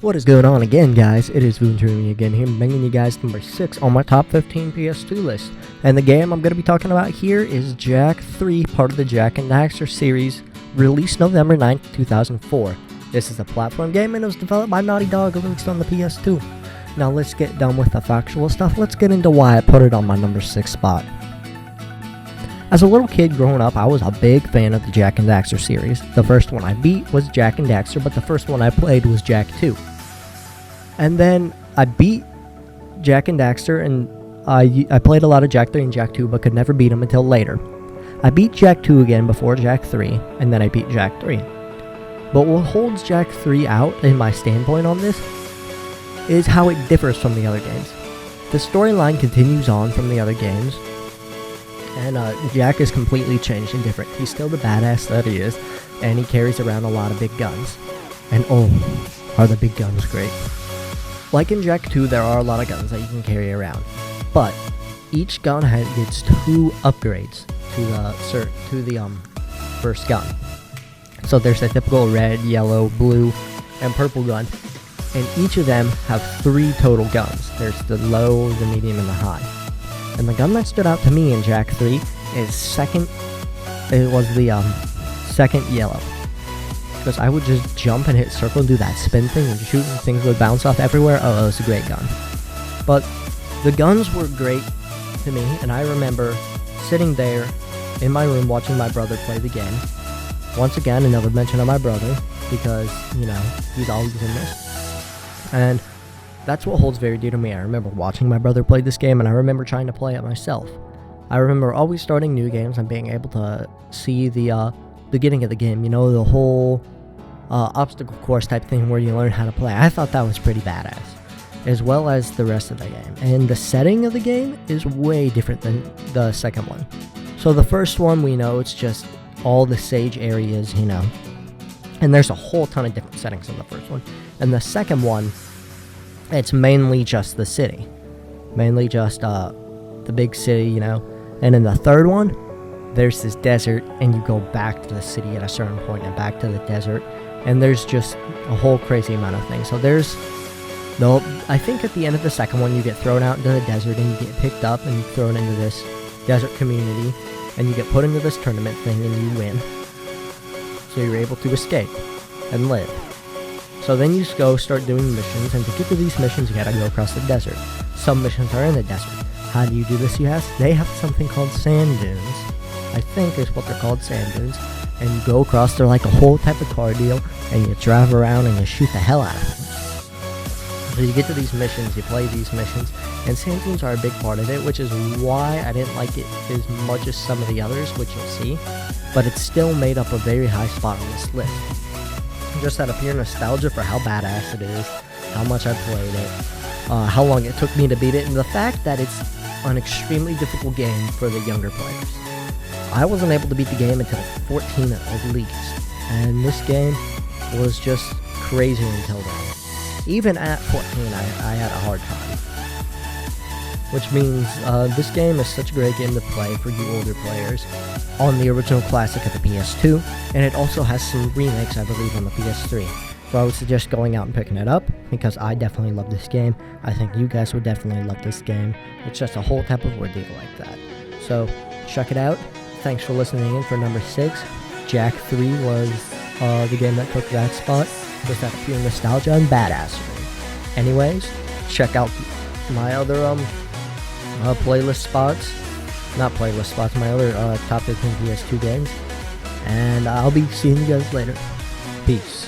What is going on again, guys? It is Voontrumi again here, bringing you guys number 6 on my top 15 PS2 list. And the game I'm going to be talking about here is Jak III, part of the Jak and Daxter series, released November 9th, 2004. This is a platform game and it was developed by Naughty Dog, released on the PS2. Now let's get done with the factual stuff. Let's get into why I put it on my number 6 spot. As a little kid growing up, I was a big fan of the Jak and Daxter series. The first one I beat was Jak and Daxter, but the first one I played was Jak II. And then I beat Jak and Daxter, and I played a lot of Jak III and Jak II, but could never beat them until later. I beat Jak II again before Jak III, and then I beat Jak III. But what holds Jak III out in my standpoint on this is how it differs from the other games. The storyline continues on from the other games, and Jak is completely changed and different. He's still the badass that he is, and he carries around a lot of big guns. And oh, are the big guns great. Like in Jak II, there are a lot of guns that you can carry around, but each gun gets 2 upgrades to the first gun. So there's the typical red, yellow, blue, and purple gun, and each of them have 3 total guns. There's the low, the medium, and the high. And the gun that stood out to me in Jak III is second. It was the second yellow, because I would just jump and hit circle and do that spin thing and shoot, and things would bounce off everywhere. Oh, it was a great gun. But the guns were great to me, and I remember sitting there in my room watching my brother play the game. Once again, another mention of my brother, because, you know, he's always in this. And that's what holds very dear to me. I remember watching my brother play this game, and I remember trying to play it myself. I remember always starting new games and being able to see the beginning of the game, you know, the whole obstacle course type thing where you learn how to play. I thought that was pretty badass, as well as the rest of the game. And the setting of the game is way different than the second one. So the first one, we know it's just all the sage areas, you know, and there's a whole ton of different settings in the first one. And the second one, it's mainly just the city, mainly just the big city, you know. And in the third one, there's this desert, and you go back to the city at a certain point and back to the desert, and there's just a whole crazy amount of things. So I think at the end of the second one, you get thrown out into the desert, and you get picked up and thrown into this desert community, and you get put into this tournament thing, and you win. So you're able to escape and live. So then you just go start doing missions, and to get to these missions, you gotta go across the desert. Some missions are in the desert. How do you do this, you ask? They have something called sand dunes. I think is what they're called, sand dunes. And you go across, they're like a whole type of car deal, and you drive around and you shoot the hell out of them. So you get to these missions, you play these missions, and sand dunes are a big part of it, which is why I didn't like it as much as some of the others, which you'll see. But it still made up a very high spot on this list. Just out of pure nostalgia for how badass it is, how much I played it, how long it took me to beat it, and the fact that it's an extremely difficult game for the younger players. I wasn't able to beat the game until 14 at least, and this game was just crazy until then. Even at 14, I had a hard time. Which means this game is such a great game to play for you older players on the original classic of the PS2, and it also has some remakes, I believe, on the PS3. So I would suggest going out and picking it up, because I definitely love this game. I think you guys would definitely love this game. It's just a whole type of ordeal like that. So check it out. Thanks for listening in for number 6. Jak III was the game that took that spot, just out of pure nostalgia and badassery. Anyways, check out my other playlist spots. Not playlist spots, my other top 15 PS2 games. And I'll be seeing you guys later. Peace.